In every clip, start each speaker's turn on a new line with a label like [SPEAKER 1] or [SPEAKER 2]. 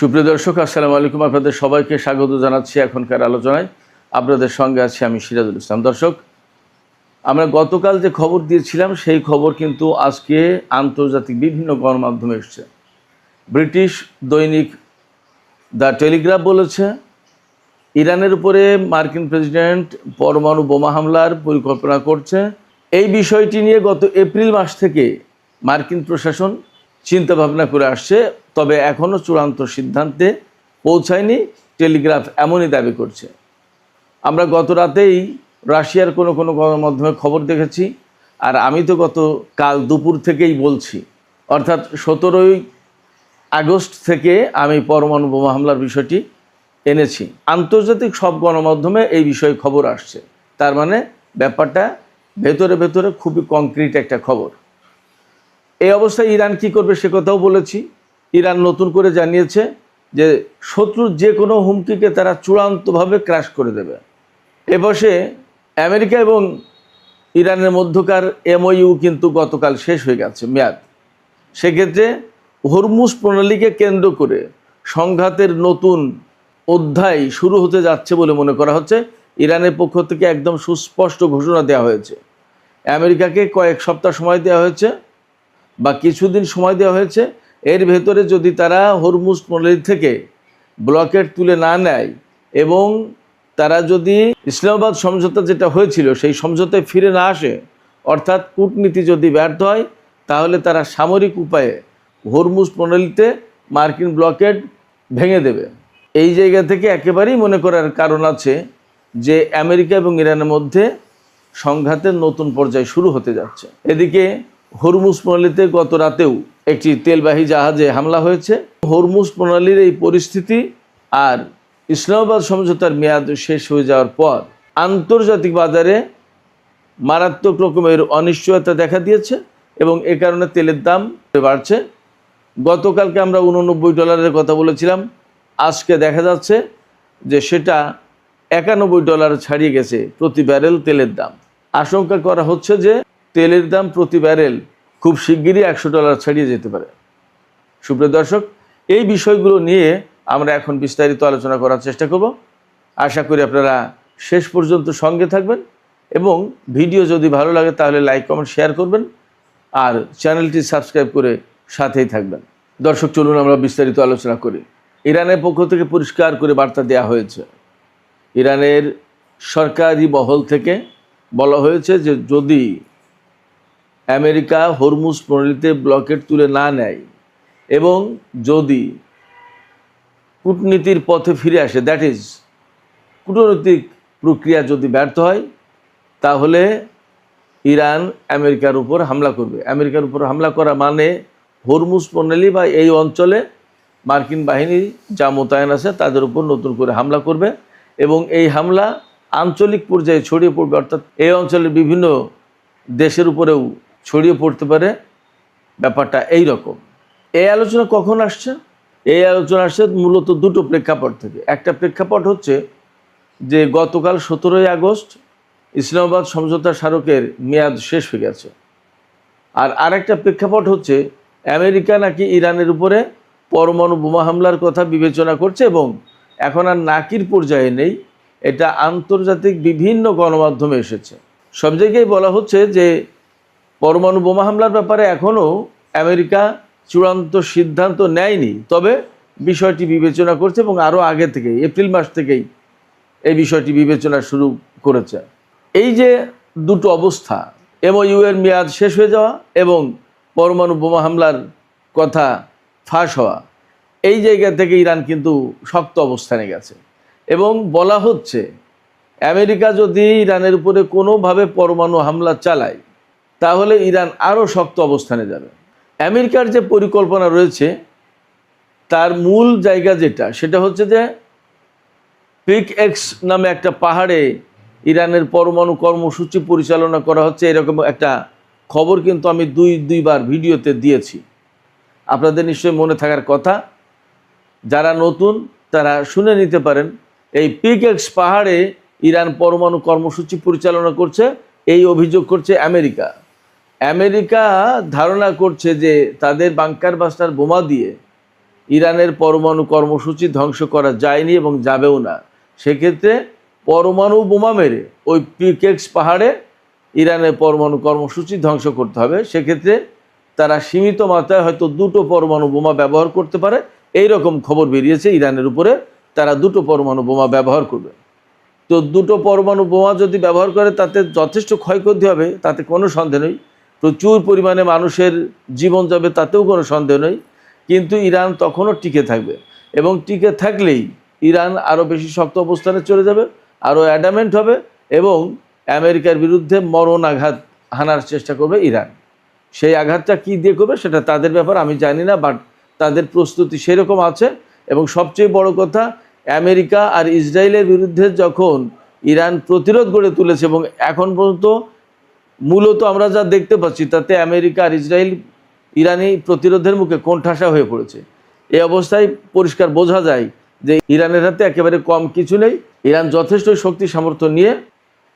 [SPEAKER 1] সুপ্রিয় দর্শক, আসসালামু আলাইকুম। আপনাদের সবাইকে স্বাগত জানাচ্ছি এখনকার আলোচনায়। আপনাদের সঙ্গে আছি আমি সিরাজুল ইসলাম। দর্শক, আমরা গতকাল যে খবর দিয়েছিলাম সেই খবর কিন্তু আজকে আন্তর্জাতিক বিভিন্ন গণমাধ্যমে এসছে। ব্রিটিশ দৈনিক দ্য টেলিগ্রাফ বলেছে, ইরানের উপরে মার্কিন প্রেসিডেন্ট পরমাণু বোমা হামলার পরিকল্পনা করছে। এই বিষয়টি নিয়ে গত এপ্রিল মাস থেকে মার্কিন প্রশাসন চিন্তা ভাবনা করে আসছে, তবে এখনও চূড়ান্ত সিদ্ধান্তে পৌঁছায়নি। টেলিগ্রাফ এমনই দাবি করছে। আমরা গত রাতেই রাশিয়ার কোনো গণমাধ্যমে খবর দেখেছি, আর আমি তো কাল দুপুর থেকেই বলছি, অর্থাৎ 17ই আগস্ট থেকে আমি পরমাণু বোমা হামলার বিষয়টি এনেছি। আন্তর্জাতিক সব গণমাধ্যমে এই বিষয়ে খবর আসছে। তার মানে ব্যাপারটা ভেতরে ভেতরে খুবই কংক্রিট একটা খবর। এই অবস্থায় ইরান কি করবে সে কথাও বলেছি। ইরান নতুন করে জানিয়েছে যে শত্রুর যে কোনো হুমকিকে তারা চূড়ান্তভাবে ক্র্যাশ করে দেবে। এ বসে আমেরিকা এবং ইরানের মধ্যকার MOU কিন্তু গতকাল শেষ হয়ে গেছে মেয়াদ। সেক্ষেত্রে হরমুজ প্রণালীকে কেন্দ্র করে সংঘাতের নতুন অধ্যায় শুরু হতে যাচ্ছে বলে মনে করা হচ্ছে। ইরানের পক্ষ থেকে একদম সুস্পষ্ট ঘোষণা দেওয়া হয়েছে। আমেরিকাকে কয়েক সপ্তাহ সময় দেওয়া হয়েছে বা কিছুদিন সময় দেওয়া হয়েছে। এর ভেতরে যদি তারা হরমুজ প্রণালী থেকে ব্লকেট তুলে না নেয় এবং তারা যদি ইসলামাবাদ সমঝোতা যেটা হয়েছিল সেই সমঝোতায় ফিরে না আসে, অর্থাৎ কূটনীতি যদি ব্যর্থ হয়, তাহলে তারা সামরিক উপায়ে হরমুজ প্রণালীতে মার্কিন ব্লকেট ভেঙে দেবে। এই জায়গা থেকে একেবারেই মনে করার কারণ আছে যে আমেরিকা এবং ইরানের মধ্যে সংঘাতের নতুন পর্যায় শুরু হতে যাচ্ছে। এদিকে হরমুজ প্রণালীতে গত রাতেও একটি তেলবাহী জাহাজে হামলা হয়েছে। হরমুজ প্রণালীর এই পরিস্থিতি আর ইসলামাবাদ সমঝোতার মেয়াদ শেষ হয়ে যাওয়ার পর আন্তর্জাতিক বাজারে মারাত্মক রকমের অনিশ্চয়তা দেখা দিয়েছে এবং এ কারণে তেলের দাম বাড়ছে। গতকালকে আমরা $89 কথা বলেছিলাম, আজকে দেখা যাচ্ছে যে সেটা $91 ছাড়িয়ে গেছে প্রতি ব্যারেল তেলের দাম। আশঙ্কা করা হচ্ছে যে তেলের দাম প্রতি ব্যারেল খুব শিগগিরই $100 ছাড়িয়ে যেতে পারে। সুপ্রিয় দর্শক, এই বিষয়গুলো নিয়ে আমরা এখন বিস্তারিত আলোচনা করার চেষ্টা করব। আশা করি আপনারা শেষ পর্যন্ত সঙ্গে থাকবেন এবং ভিডিও যদি ভালো লাগে তাহলে লাইক, কমেন্ট, শেয়ার করবেন আর চ্যানেলটি সাবস্ক্রাইব করে সাথেই থাকবেন। দর্শক, চলুন আমরা বিস্তারিত আলোচনা করি। ইরানের পক্ষ থেকে পরিষ্কার করে বার্তা দেওয়া হয়েছে। ইরানের সরকারি মহল থেকে বলা হয়েছে যে যদি আমেরিকা হরমুজ প্রণালীতে ব্লকেট তুলে না নেয় এবং যদি কূটনীতির পথে ফিরে আসে, দ্যাট ইজ কূটনৈতিক প্রক্রিয়া যদি ব্যর্থ হয়, তাহলে ইরান আমেরিকার উপর হামলা করবে। আমেরিকার উপর হামলা করা মানে হরমুজ প্রণালী বা এই অঞ্চলে মার্কিন বাহিনী যা মোতায়েন আছে তাদের উপর নতুন করে হামলা করবে এবং এই হামলা আঞ্চলিক পর্যায়ে ছড়িয়ে পড়বে, অর্থাৎ এই অঞ্চলের বিভিন্ন দেশের উপরেও ছড়িয়ে পড়তে পারে। ব্যাপারটা এই রকম। এই আলোচনা কখন আসছে? এই আলোচনা আসছে মূলত দুটো প্রেক্ষাপট থেকে। একটা প্রেক্ষাপট হচ্ছে যে গতকাল 17ই আগস্ট ইসলামাবাদ সমঝোতা স্মারকের মেয়াদ শেষ হয়ে গেছে। আর আরেকটা প্রেক্ষাপট হচ্ছে আমেরিকা নাকি ইরানের উপরে পরমাণু বোমা হামলার কথা বিবেচনা করছে এবং এখন আর নাকির পর্যায়ে নেই। এটা আন্তর্জাতিক বিভিন্ন গণমাধ্যমে এসেছে। সব জায়গায় বলা হচ্ছে যে পরমাণু বোমা হামলার ব্যাপারে এখনও আমেরিকা চূড়ান্ত সিদ্ধান্ত নেয়নি, তবে বিষয়টি বিবেচনা করছে এবং আরও আগে থেকেই এপ্রিল মাস থেকেই এই বিষয়টি বিবেচনা শুরু করেছে। এই যে দুটো অবস্থা, MOU এর মেয়াদ শেষ হয়ে যাওয়া এবং পরমাণু বোমা হামলার কথা ফাঁস হওয়া, এই জায়গা থেকে ইরান কিন্তু শক্ত অবস্থানে গেছে এবং বলা হচ্ছে আমেরিকা যদি ইরানের উপরে কোনোভাবে পরমাণু হামলা চালায় তাহলে ইরান আরও শক্ত অবস্থানে যাবে। আমেরিকার যে পরিকল্পনা রয়েছে তার মূল জায়গা যেটা, সেটা হচ্ছে যে পিক এক্স নামে একটা পাহাড়ে ইরানের পরমাণু কর্মসূচি পরিচালনা করা হচ্ছে। এরকম একটা খবর কিন্তু আমি দুইবার ভিডিওতে দিয়েছি, আপনাদের নিশ্চয়ই মনে থাকার কথা। যারা নতুন তারা শুনে নিতে পারেন। এই পিক এক্স পাহাড়ে ইরান পরমাণু কর্মসূচি পরিচালনা করছে, এই অভিযোগ করছে আমেরিকা। আমেরিকা ধারণা করছে যে তাদের বাংকার বাস্টার বোমা দিয়ে ইরানের পরমাণু কর্মসূচি ধ্বংস করা যায়নি এবং যাবেও না। সেক্ষেত্রে পরমাণু বোমা মেরে ওই পিকেক্স পাহাড়ে ইরানের পরমাণু কর্মসূচি ধ্বংস করতে হবে। সেক্ষেত্রে তারা সীমিত মাত্রায় হয়তো 2টো পরমাণু বোমা ব্যবহার করতে পারে, এই রকম খবর বেরিয়েছে ইরানের উপরে তারা 2টো পরমাণু বোমা ব্যবহার করবে। তো 2টো পরমাণু বোমা যদি ব্যবহার করে তাতে যথেষ্ট ক্ষয়ক্ষতি হবে, তাতে কোনো সন্দেহ নেই। প্রচুর পরিমাণে মানুষের জীবন যাবে, তাতেও কোনো সন্দেহ নেই। কিন্তু ইরান তখনও টিকে থাকবে এবং টিকে থাকলেই ইরান আরও বেশি শক্ত অবস্থানে চলে যাবে, আরও অ্যাডামেন্ট হবে এবং আমেরিকার বিরুদ্ধে মরণ আঘাত হানার চেষ্টা করবে ইরান। সেই আঘাতটা কী দিয়ে করবে সেটা তাদের ব্যাপার, আমি জানি না, বাট তাদের প্রস্তুতি সেরকম আছে। এবং সবচেয়ে বড় কথা, আমেরিকা আর ইসরায়েলের বিরুদ্ধে যখন ইরান প্রতিরোধ গড়ে তুলেছে এবং এখন পর্যন্ত মূলত আমরা যা দেখতে পাচ্ছি তাতে আমেরিকা আর ইসরায়েল ইরানি প্রতিরোধের মুখে কোণঠাসা হয়ে পড়েছে। এই অবস্থায় পরিষ্কার বোঝা যায় যে ইরানের হাতে একেবারে কম কিছু নেই। ইরান যথেষ্ট শক্তি সামর্থ্য নিয়ে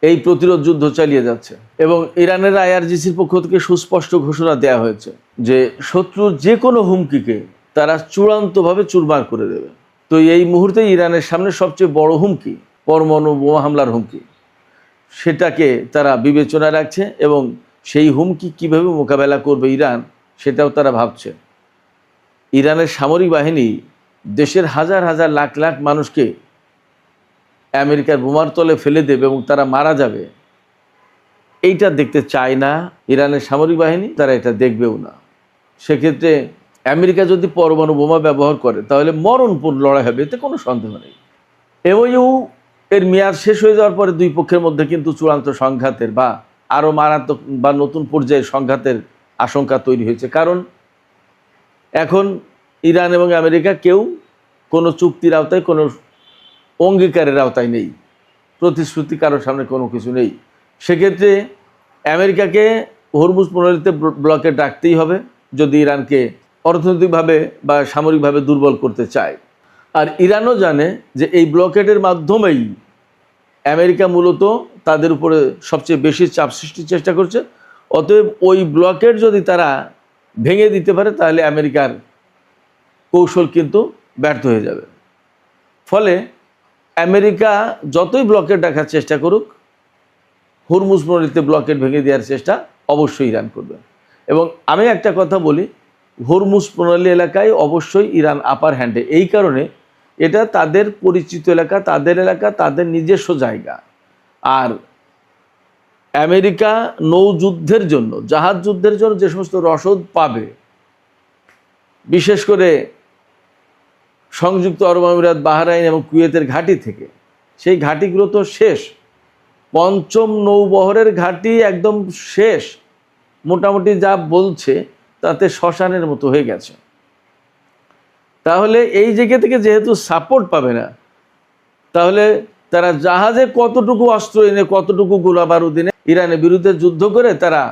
[SPEAKER 1] এই প্রতিরোধ যুদ্ধ চালিয়ে যাচ্ছে এবং ইরানের আইআরজিসির পক্ষ থেকে সুস্পষ্ট ঘোষণা দেওয়া হয়েছে যে শত্রুর যে কোনো হুমকিকে তারা চূড়ান্তভাবে চুরমার করে দেবে। তো এই মুহূর্তে ইরানের সামনে সবচেয়ে বড় হুমকি পরমাণু বোমা হামলার হুমকি, সেটাকে তারা বিবেচনায় রাখছে এবং সেই হুমকি কিভাবে মোকাবেলা করবে ইরান সেটাও তারা ভাবছে। ইরানের সামরিক বাহিনী দেশের হাজার হাজার লাখ লাখ মানুষকে আমেরিকার বোমার তলে ফেলে দেবে এবং তারা মারা যাবে, এইটা দেখতে চায় না ইরানের সামরিক বাহিনী, তারা এটা দেখবেও না। সেক্ষেত্রে আমেরিকা যদি পরমাণু বোমা ব্যবহার করে তাহলে মরণপূর্ণ লড়াই হবে, এতে কোনো সন্দেহ নেই। এমওইউ এর মেয়াদ শেষ হয়ে যাওয়ার পরে দুই পক্ষের মধ্যে কিন্তু চূড়ান্ত সংঘাতের বা আরও মারাত্মক বা নতুন পর্যায়ের সংঘাতের আশঙ্কা তৈরি হয়েছে। কারণ এখন ইরান এবং আমেরিকা কেউ কোনো চুক্তির আওতায়, কোনো অঙ্গীকারের আওতায় নেই, প্রতিশ্রুতি কারোর সামনে কোনো কিছু নেই। সেক্ষেত্রে আমেরিকাকে হরমুজ প্রণালীতে ব্লকে রাখতেই হবে যদি ইরানকে অর্থনৈতিকভাবে বা সামরিকভাবে দুর্বল করতে চায়। আর ইরানও জানে যে এই ব্লকেডের মাধ্যমেই আমেরিকা মূলত তাদের উপরে সবচেয়ে বেশি চাপ সৃষ্টির চেষ্টা করছে। অতএব ওই ব্লকেড যদি তারা ভেঙে দিতে পারে তাহলে আমেরিকার কৌশল কিন্তু ব্যর্থ হয়ে যাবে। ফলে আমেরিকা যতই ব্লকেড রাখার চেষ্টা করুক, হরমুজ প্রণালীতে ব্লকেড ভেঙে দেওয়ার চেষ্টা অবশ্যই ইরান করবে। এবং আমি একটা কথা বলি, হরমুজ প্রণালী এলাকায় অবশ্যই ইরান আপার হ্যান্ডে, এই কারণে এটা তাদের পরিচিত এলাকা, তাদের নিজস্ব জায়গা। আর আমেরিকা নৌযুদ্ধের জন্য, জাহাজ যুদ্ধের জন্য যে সমস্ত রসদ পাবে, বিশেষ করে সংযুক্ত আরব আমিরাত, বাহরাইন এবং কুয়েতের ঘাঁটি থেকে, সেই ঘাঁটিগুলো তো শেষ। পঞ্চম নৌবহরের ঘাঁটি একদম শেষ, মোটামুটি যা বলছে তাতে শ্মশানের মতো হয়ে গেছে। তাহলে এই জায়গা থেকে যেহেতু সাপোর্ট পাবে না, তাহলে তারা জাহাজে কতটুকু অস্ত্র এনে, কতটুকু গোলা বারুদ এনে ইরানের বিরুদ্ধে যুদ্ধ করে তারা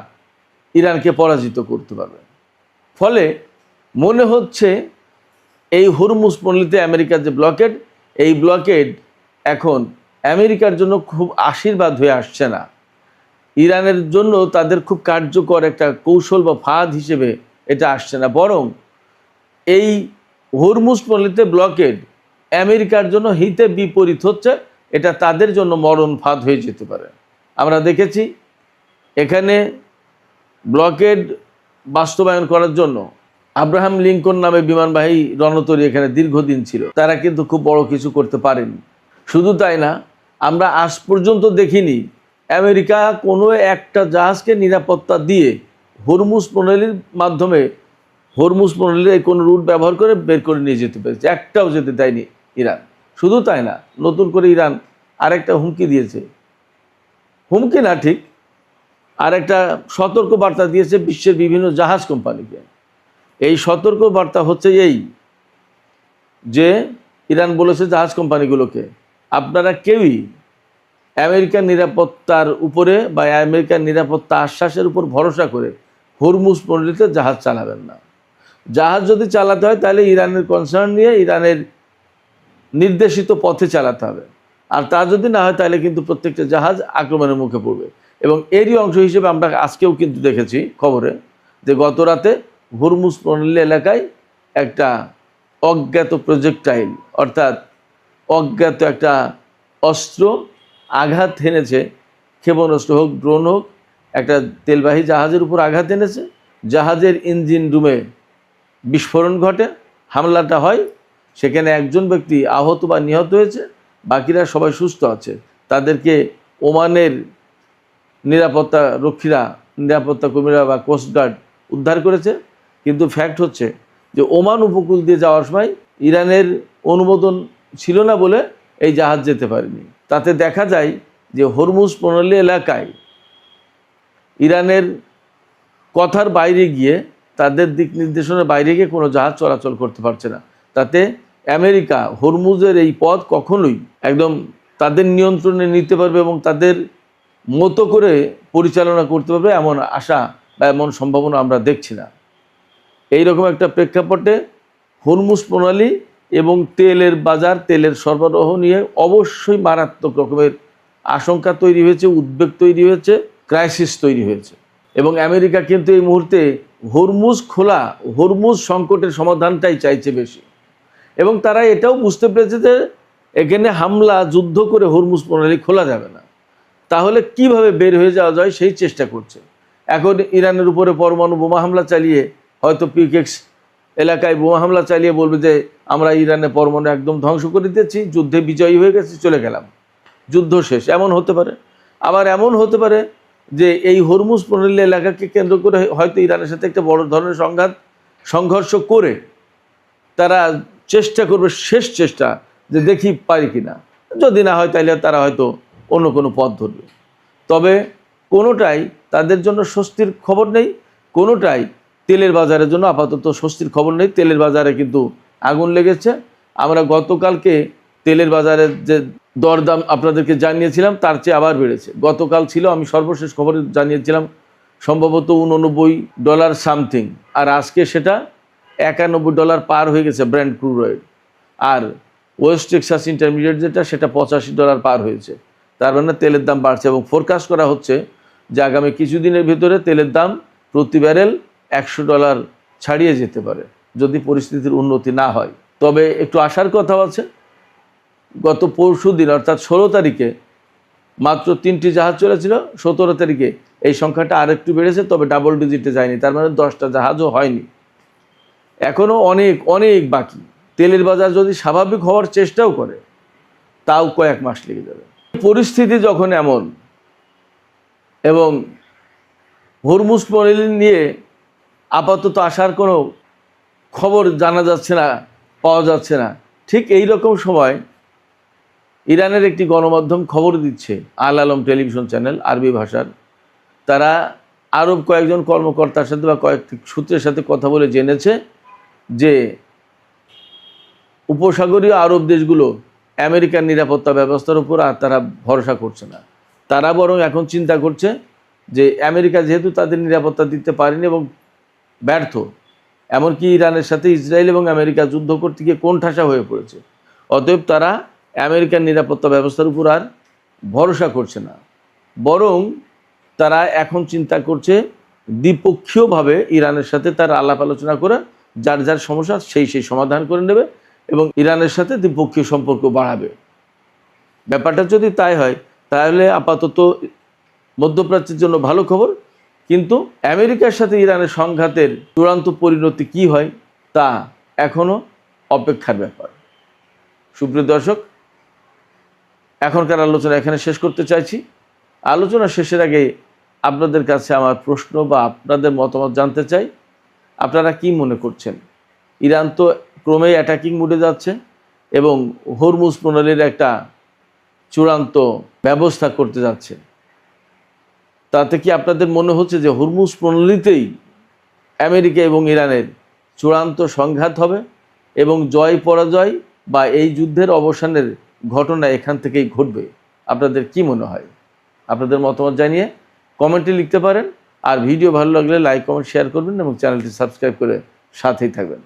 [SPEAKER 1] ইরানকে পরাজিত করতে পারবে। ফলে মনে হচ্ছে এই হরমুজ প্রণালীতে আমেরিকার যে ব্লকেড, এই ব্লকেড এখন আমেরিকার জন্য খুব আশীর্বাদ হয়ে আসছে না, ইরানের জন্য তাদের খুব কার্যকর একটা কৌশল বা ফাঁদ হিসেবে এটা আসছে না, বরং এই হরমুজ প্রণালীতে ব্লকেড আমেরিকার জন্য হিতে বিপরীত হচ্ছে। এটা তাদের জন্য মরণ ফাঁদ হয়ে যেতে পারে। আমরা দেখেছি এখানে ব্লকেড বাস্তবায়ন করার জন্য আব্রাহাম লিঙ্কন নামে বিমানবাহী রণতরী এখানে দীর্ঘদিন ছিল, তারা কিন্তু খুব বড় কিছু করতে পারেনি। শুধু তাই না, আমরা আজ পর্যন্ত দেখিনি আমেরিকা কোনো একটা জাহাজকে নিরাপত্তা দিয়ে হরমুজ প্রণালীর মাধ্যমে, হরমুজ প্রণালীর কোনো রুট ব্যবহার করে বের করে নিয়ে যেতে পেরেছে, একটাও যেতে দেয়নি ইরান। শুধু তাই না, নতুন করে ইরান আরেকটা হুমকি দিয়েছে, হুমকি না ঠিক, আরেকটা সতর্ক বার্তা দিয়েছে বিশ্বের বিভিন্ন জাহাজ কোম্পানিকে। এই সতর্ক বার্তা হচ্ছে এই যে ইরান বলেছে জাহাজ কোম্পানিগুলোকে, আপনারা কেউই আমেরিকার নিরাপত্তার উপরে বা আমেরিকার নিরাপত্তা আশ্বাসের উপর ভরসা করে হরমুজ প্রণালীতে জাহাজ চালাবেন না। জাহাজ যদি চালাতে হয় তাহলে ইরানের কনসার্ন নিয়ে ইরানের নির্দেশিত পথে চালাতে হবে, আর তা যদি না হয় তাহলে কিন্তু প্রত্যেকটা জাহাজ আক্রমণের মুখে পড়বে। এবং এরই অংশ হিসেবে আমরা আজকেও কিন্তু দেখেছি খবরে যে গত রাতে হরমুজ প্রণালী এলাকায় একটা অজ্ঞাত প্রজেক্টাইল অর্থাৎ অজ্ঞাত একটা অস্ত্র আঘাত এনেছে, ক্ষেপণাস্ত্র হোক, ড্রোন হোক, একটা তেলবাহী জাহাজের উপর আঘাত এনেছে। জাহাজের ইঞ্জিন রুমে বিস্ফোরণ ঘটে, হামলাটা হয়, সেখানে একজন ব্যক্তি আহত বা নিহত হয়েছে, বাকিরা সবাই সুস্থ আছে। তাদেরকে ওমানের নিরাপত্তা রক্ষীরা, নিরাপত্তা কর্মীরা বা কোস্টগার্ড উদ্ধার করেছে। কিন্তু ফ্যাক্ট হচ্ছে যে ওমান উপকূল দিয়ে যাওয়ার সময় ইরানের অনুমোদন ছিল না বলে এই জাহাজ যেতে পারেনি। তাতে দেখা যায় যে হরমুজ প্রণালী এলাকায় ইরানের কথার বাইরে গিয়ে, তাদের দিক নির্দেশনার বাইরে গিয়ে কোনো জাহাজ চলাচল করতে পারছে না। তাতে আমেরিকা হরমুজের এই পথ কখনোই একদম তাদের নিয়ন্ত্রণে নিতে পারবে এবং তাদের মতো করে পরিচালনা করতে পারবে এমন আশা বা এমন সম্ভাবনা আমরা দেখছি না। এইরকম একটা প্রেক্ষাপটে হরমুজ প্রণালী এবং তেলের বাজার, তেলের সরবরাহ নিয়ে অবশ্যই মারাত্মক রকমের আশঙ্কা তৈরি হয়েছে, উদ্বেগ তৈরি হয়েছে, ক্রাইসিস তৈরি হয়েছে। এবং আমেরিকা কিন্তু এই মুহূর্তে হরমুজ খোলা, হরমুজ সংকটের সমাধানটাই চাইছে বেশি। এবং তারা এটাও বুঝতে পেরেছে যে এখানে হামলা, যুদ্ধ করে হরমুজ প্রণালী খোলা যাবে না, তাহলে কিভাবে বের হয়ে যাওয়া যায় সেই চেষ্টা করছে। এখন ইরানের উপরে পরমাণু বোমা হামলা চালিয়ে, হয়তো পিকেক্স এলাকায় বোমা হামলা চালিয়ে বলবে যে আমরা ইরানের পরমাণু একদম ধ্বংস করে দিয়েছি, যুদ্ধে বিজয়ী হয়ে গেছি, চলে গেলাম, যুদ্ধ শেষ। এমন হতে পারে। আবার এমন হতে পারে যে এই হরমুজ প্রণালী এলাকাকে কেন্দ্র করে হয়তো ইরানের সাথে একটা বড় ধরনের সংঘর্ষ করে তারা চেষ্টা করবে, শেষ চেষ্টা, যে দেখি পারি কিনা। যদি না হয় তাহলে তারা হয়তো অন্য কোনো পথ ধরবে। তবে কোনোটাই তাদের জন্য স্বস্তির খবর নেই, কোনোটাই তেলের বাজারের জন্য আপাতত স্বস্তির খবর নেই। তেলের বাজারে কিন্তু আগুন লেগেছে। আমরা গতকালকে তেলের বাজারের যে দরদাম আপনাদেরকে জানিয়েছিলাম তার চেয়ে আবার বেড়েছে। গতকাল ছিল, আমি সর্বশেষ খবরে জানিয়েছিলাম, সম্ভবত $89 সামথিং, আর আজকে সেটা $91 পার হয়ে গেছে ব্র্যান্ড ক্রুড অয়েল। আর ওয়েস্ট টেক্সাস ইন্টারমিডিয়েট যেটা, সেটা $85 পার হয়েছে। তার মানে তেলের দাম বাড়ছে এবং ফোরকাস্ট করা হচ্ছে যে আগামী কিছুদিনের ভিতরে তেলের দাম প্রতি ব্যারেল $100 ছাড়িয়ে যেতে পারে যদি পরিস্থিতির উন্নতি না হয়। তবে একটু আশার কথাও আছে। গত পরশু দিন অর্থাৎ 16 তারিখে মাত্র 3টি জাহাজ চলেছিল, 17 তারিখে এই সংখ্যাটা আরেকটু বেড়েছে, তবে ডাবল ডিজিটে যায়নি। তার মানে 10টা জাহাজও হয়নি, এখনও অনেক অনেক বাকি। তেলের বাজার যদি স্বাভাবিক হওয়ার চেষ্টাও করে তাও কয়েক মাস লেগে যাবে। পরিস্থিতি যখন এমন এবং হরমুজ প্রণালী নিয়ে আপাতত আসার কোনো খবর জানা যাচ্ছে না, পাওয়া যাচ্ছে না, ঠিক এই রকম সময় ইরানের একটি গণমাধ্যম খবর দিচ্ছে, আল আলম টেলিভিশন চ্যানেল, আরবি ভাষার। তারা আরব কয়েকজন কর্মকর্তার সাথে বা কয়েকটি সূত্রের সাথে কথা বলে জেনেছে যে উপসাগরীয় আরব দেশগুলো আমেরিকার নিরাপত্তা ব্যবস্থার উপর আর তারা ভরসা করছে না। তারা বরং এখন চিন্তা করছে যে আমেরিকা যেহেতু তাদের নিরাপত্তা দিতে পারেনি এবং ব্যর্থ, এমনকি ইরানের সাথে ইসরায়েল এবং আমেরিকা যুদ্ধ করতে গিয়ে কোণঠাসা হয়ে পড়েছে, অতএব তারা আমেরিকার নিরাপত্তা ব্যবস্থার উপর আর ভরসা করছে না। বরং তারা এখন চিন্তা করছে দ্বিপক্ষীয়ভাবে ইরানের সাথে তারা আলাপ আলোচনা করে যার যার সমস্যা সেই সমাধান করে নেবে এবং ইরানের সাথে দ্বিপক্ষীয় সম্পর্ক বাড়াবে। ব্যাপারটা যদি তাই হয় তাহলে আপাতত মধ্যপ্রাচ্যের জন্য ভালো খবর। কিন্তু আমেরিকার সাথে ইরানের সংঘাতের চূড়ান্ত পরিণতি কি হয় তা এখনও অপেক্ষার ব্যাপার। সুপ্রিয় দর্শক, এখনকার আলোচনা এখানে শেষ করতে চাইছি। আলোচনা শেষের আগে আপনাদের কাছে আমার প্রশ্ন বা আপনাদের মতামত জানতে চাই। আপনারা কি মনে করছেন? ইরান তো ক্রমেই অ্যাটাকিং মুডে যাচ্ছে এবং হরমুজ প্রণালীর একটা চূড়ান্ত ব্যবস্থা করতে যাচ্ছে। তাতে কি আপনাদের মনে হচ্ছে যে হরমুজ প্রণালীতেই আমেরিকা এবং ইরানের চূড়ান্ত সংঘাত হবে এবং জয় পরাজয় বা এই যুদ্ধের অবসানের ঘটনা এখান থেকেই ঘটবে? আপনাদের কি মনে হয়? আপনাদের মতামত জানিয়ে কমেন্টে লিখতে পারেন। আর ভিডিও ভালো লাগলে লাইক, কমেন্ট, শেয়ার করবেন এবং চ্যানেলটি সাবস্ক্রাইব করে সাথেই থাকবেন।